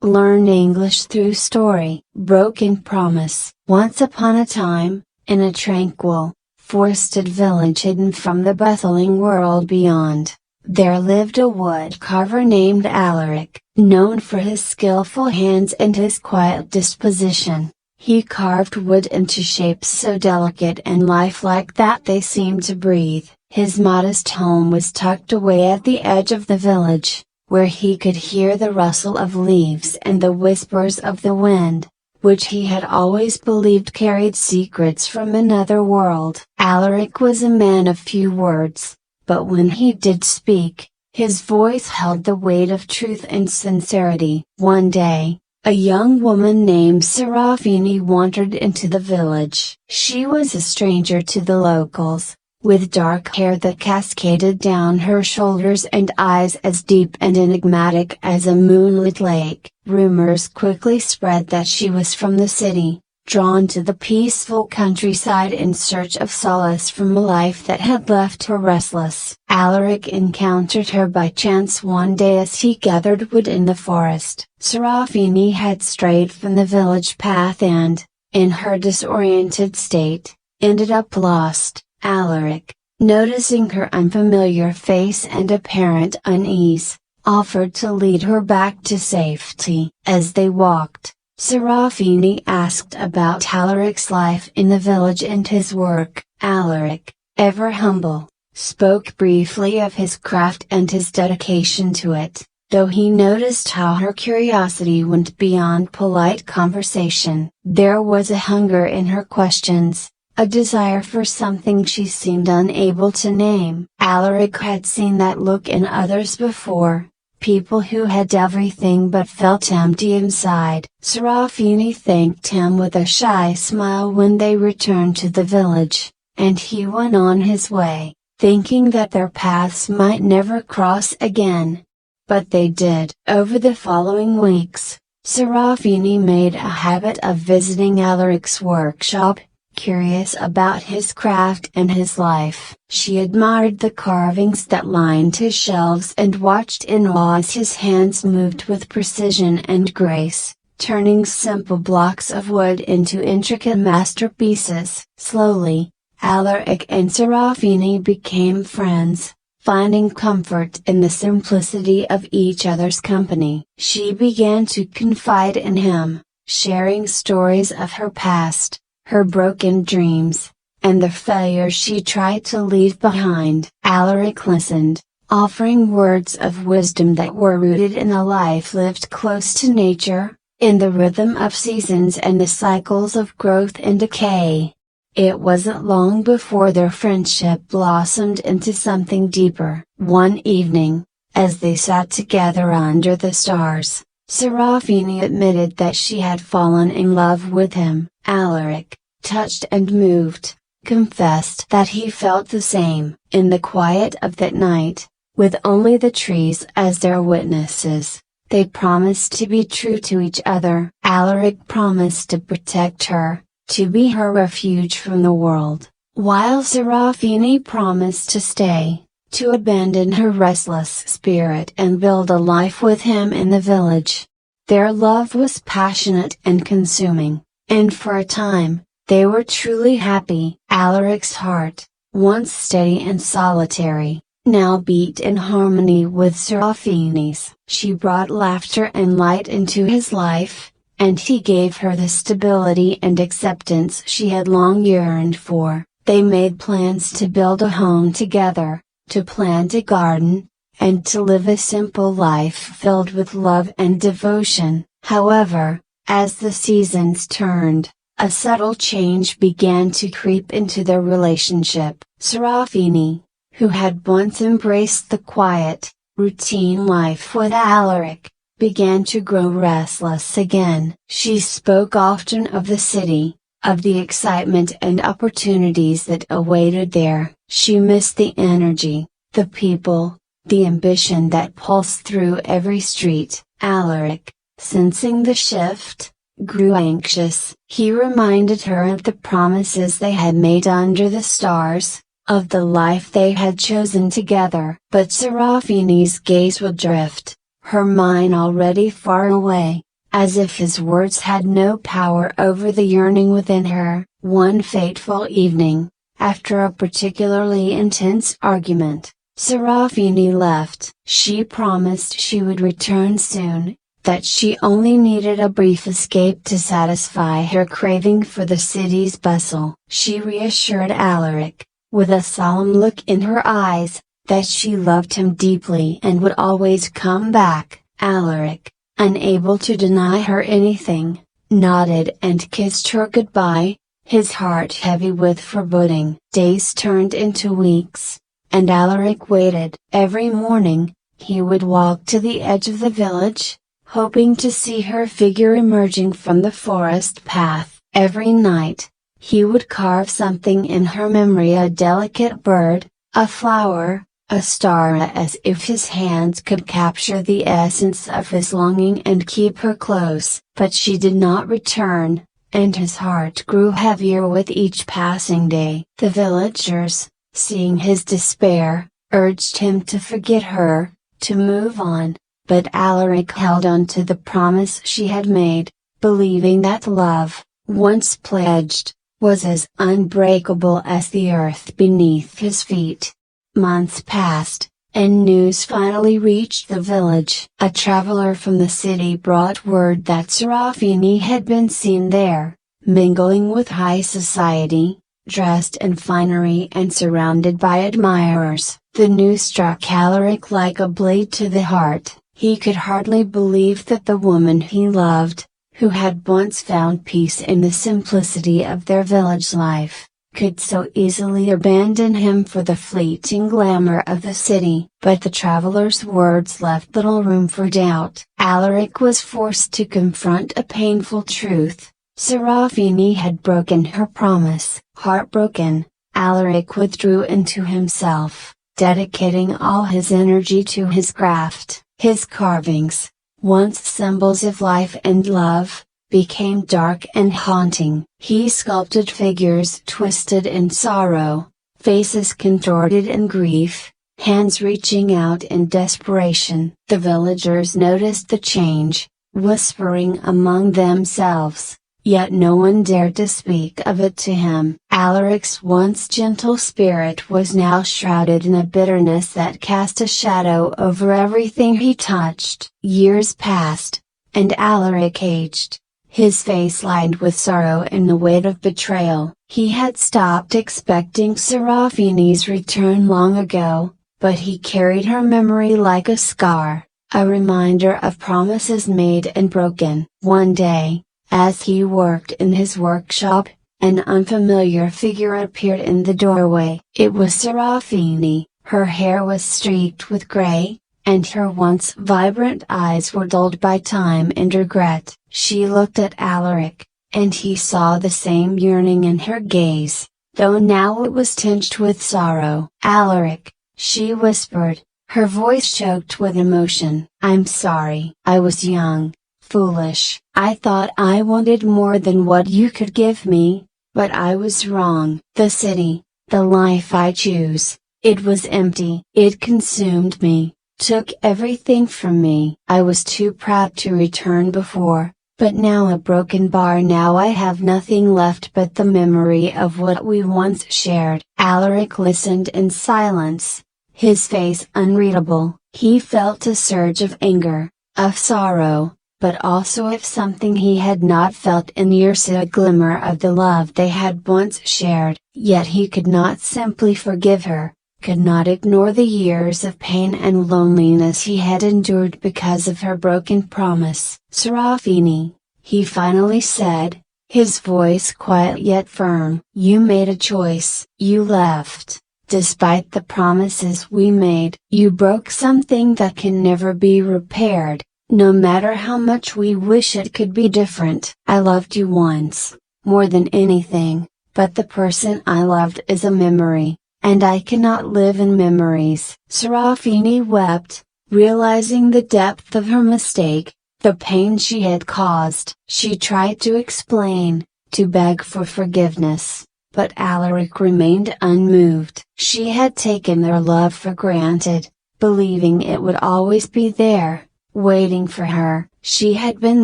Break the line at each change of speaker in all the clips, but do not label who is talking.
Learn English through story. Broken promise. Once upon a time, in a tranquil, forested village hidden from the bustling world beyond, there lived a woodcarver named Alaric, known for his skillful hands and his quiet disposition. He carved wood into shapes so delicate and lifelike that they seemed to breathe. His modest home was tucked away at the edge of the village, where he could hear the rustle of leaves and the whispers of the wind, which he had always believed carried secrets from another world. Alaric was a man of few words, but when he did speak, his voice held the weight of truth and sincerity. One day, a young woman named Serafini wandered into the village. She was a stranger to the locals, with dark hair that cascaded down her shoulders and eyes as deep and enigmatic as a moonlit lake. Rumors quickly spread that she was from the city, drawn to the peaceful countryside in search of solace from a life that had left her restless. Alaric encountered her by chance one day as he gathered wood in the forest. Serafini had strayed from the village path and, in her disoriented state, ended up lost. Alaric, noticing her unfamiliar face and apparent unease, offered to lead her back to safety. As they walked, Serafini asked about Alaric's life in the village and his work. Alaric, ever humble, spoke briefly of his craft and his dedication to it, though he noticed how her curiosity went beyond polite conversation. There was a hunger in her questions, a desire for something she seemed unable to name. Alaric had seen that look in others before, people who had everything but felt empty inside. Serafini thanked him with a shy smile when they returned to the village, and he went on his way, thinking that their paths might never cross again. But they did. Over the following weeks, Serafini made a habit of visiting Alaric's workshop, curious about his craft and his life. She admired the carvings that lined his shelves and watched in awe as his hands moved with precision and grace, turning simple blocks of wood into intricate masterpieces. Slowly, Alaric and Serafini became friends, finding comfort in the simplicity of each other's company. She began to confide in him, sharing stories of her past, her broken dreams, and the failures she tried to leave behind. Alaric listened, offering words of wisdom that were rooted in a life lived close to nature, in the rhythm of seasons and the cycles of growth and decay. It wasn't long before their friendship blossomed into something deeper. One evening, as they sat together under the stars, Serafini admitted that she had fallen in love with him. Alaric, touched and moved, confessed that he felt the same. In the quiet of that night, with only the trees as their witnesses, they promised to be true to each other. Alaric promised to protect her, to be her refuge from the world, while Serafini promised to stay, to abandon her restless spirit and build a life with him in the village. Their love was passionate and consuming, and for a time, they were truly happy. Alaric's heart, once steady and solitary, now beat in harmony with Serafini's. She brought laughter and light into his life, and he gave her the stability and acceptance she had long yearned for. They made plans to build a home together, to plant a garden, and to live a simple life filled with love and devotion. However, as the seasons turned, a subtle change began to creep into their relationship. Serafini, who had once embraced the quiet, routine life with Alaric, began to grow restless again. She spoke often of the city, of the excitement and opportunities that awaited there. She missed the energy, the people, the ambition that pulsed through every street. Alaric, sensing the shift, grew anxious. He reminded her of the promises they had made under the stars, of the life they had chosen together. But Serafini's gaze would drift, her mind already far away, as if his words had no power over the yearning within her. One fateful evening, after a particularly intense argument, Serafini left. She promised she would return soon, that she only needed a brief escape to satisfy her craving for the city's bustle. She reassured Alaric, with a solemn look in her eyes, that she loved him deeply and would always come back. Alaric, unable to deny her anything, nodded and kissed her goodbye, his heart heavy with foreboding. Days turned into weeks, and Alaric waited. Every morning, he would walk to the edge of the village, hoping to see her figure emerging from the forest path. Every night, he would carve something in her memory, a delicate bird, a flower, a star, as if his hands could capture the essence of his longing and keep her close. But she did not return, and his heart grew heavier with each passing day. The villagers, seeing his despair, urged him to forget her, to move on, but Alaric held on to the promise she had made, believing that love, once pledged, was as unbreakable as the earth beneath his feet. Months passed, and news finally reached the village. A traveler from the city brought word that Serafini had been seen there, mingling with high society, dressed in finery and surrounded by admirers. The news struck Alaric like a blade to the heart. He could hardly believe that the woman he loved, who had once found peace in the simplicity of their village life, could so easily abandon him for the fleeting glamour of the city. But the traveler's words left little room for doubt. Alaric was forced to confront a painful truth. Serafini had broken her promise. Heartbroken, Alaric withdrew into himself, dedicating all his energy to his craft. His carvings, once symbols of life and love, became dark and haunting. He sculpted figures twisted in sorrow, faces contorted in grief, hands reaching out in desperation. The villagers noticed the change, whispering among themselves, yet no one dared to speak of it to him. Alaric's once gentle spirit was now shrouded in a bitterness that cast a shadow over everything he touched. Years passed, and Alaric aged, his face lined with sorrow and the weight of betrayal. He had stopped expecting Serafini's return long ago, but he carried her memory like a scar, a reminder of promises made and broken. One day, as he worked in his workshop, an unfamiliar figure appeared in the doorway. It was Serafini. Her hair was streaked with gray, and her once vibrant eyes were dulled by time and regret. She looked at Alaric, and he saw the same yearning in her gaze, though now it was tinged with sorrow. "Alaric," she whispered, her voice choked with emotion. "I'm sorry. I was young, foolish. I thought I wanted more than what you could give me, but I was wrong. The city, the life I choose, it was empty. It consumed me, took everything from me. I was too proud to return before, but now a broken bar. Now I have nothing left but the memory of what we once shared." Alaric listened in silence, his face unreadable. He felt a surge of anger, of sorrow, but also of something he had not felt in years, a glimmer of the love they had once shared. Yet he could not simply forgive her, could not ignore the years of pain and loneliness he had endured because of her broken promise. "Serafini," he finally said, his voice quiet yet firm. "You made a choice. You left, despite the promises we made. You broke something that can never be repaired, no matter how much we wish it could be different. I loved you once, more than anything, but the person I loved is a memory, and I cannot live in memories." Serafini wept, realizing the depth of her mistake, the pain she had caused. She tried to explain, to beg for forgiveness, but Alaric remained unmoved. She had taken their love for granted, believing it would always be there, waiting for her. She had been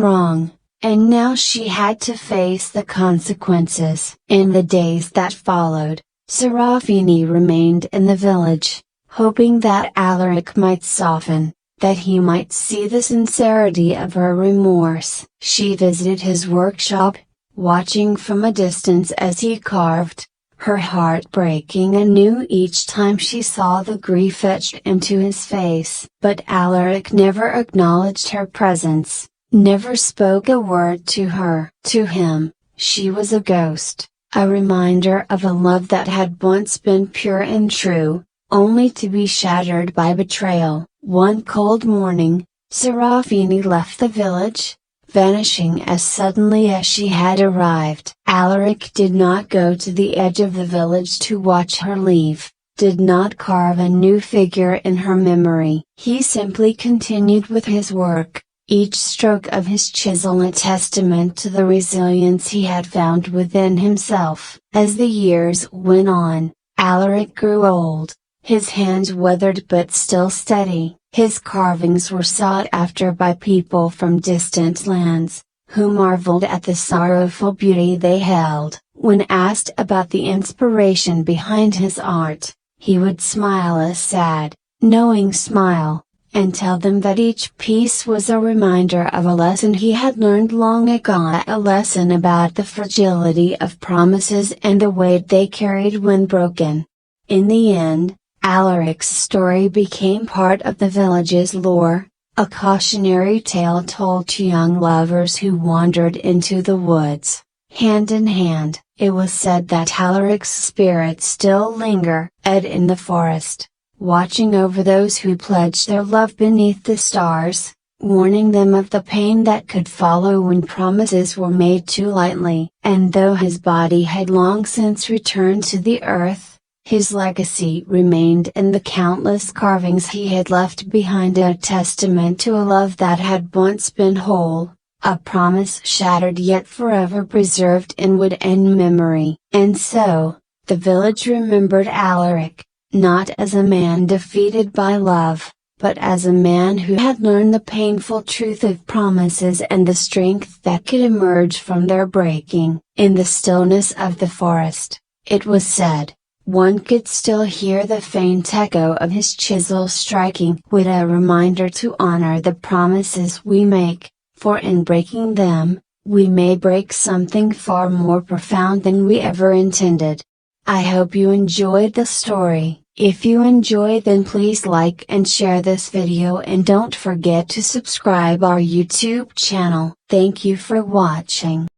wrong, and now she had to face the consequences. In the days that followed, Serafini remained in the village, hoping that Alaric might soften, that he might see the sincerity of her remorse. She visited his workshop, watching from a distance as he carved, her heart breaking anew each time she saw the grief etched into his face. But Alaric never acknowledged her presence, never spoke a word to her. To him, she was a ghost, a reminder of a love that had once been pure and true, only to be shattered by betrayal. One cold morning, Serafini left the village, vanishing as suddenly as she had arrived. Alaric did not go to the edge of the village to watch her leave, did not carve a new figure in her memory. He simply continued with his work, each stroke of his chisel a testament to the resilience he had found within himself. As the years went on, Alaric grew old, his hands weathered but still steady. His carvings were sought after by people from distant lands, who marveled at the sorrowful beauty they held. When asked about the inspiration behind his art, he would smile a sad, knowing smile, and tell them that each piece was a reminder of a lesson he had learned long ago, a lesson about the fragility of promises and the weight they carried when broken. In the end, Alaric's story became part of the village's lore, a cautionary tale told to young lovers who wandered into the woods, hand in hand. It was said that Alaric's spirit still lingered in the forest, watching over those who pledged their love beneath the stars, warning them of the pain that could follow when promises were made too lightly. And though his body had long since returned to the earth, his legacy remained in the countless carvings he had left behind, a testament to a love that had once been whole, a promise shattered yet forever preserved in wood and memory. And so, the village remembered Alaric, not as a man defeated by love, but as a man who had learned the painful truth of promises and the strength that could emerge from their breaking. In the stillness of the forest, it was said, one could still hear the faint echo of his chisel striking wood, a reminder to honor the promises we make, for in breaking them, we may break something far more profound than we ever intended. I hope you enjoyed the story. If you enjoyed, then please like and share this video, and don't forget to subscribe our YouTube channel. Thank you for watching.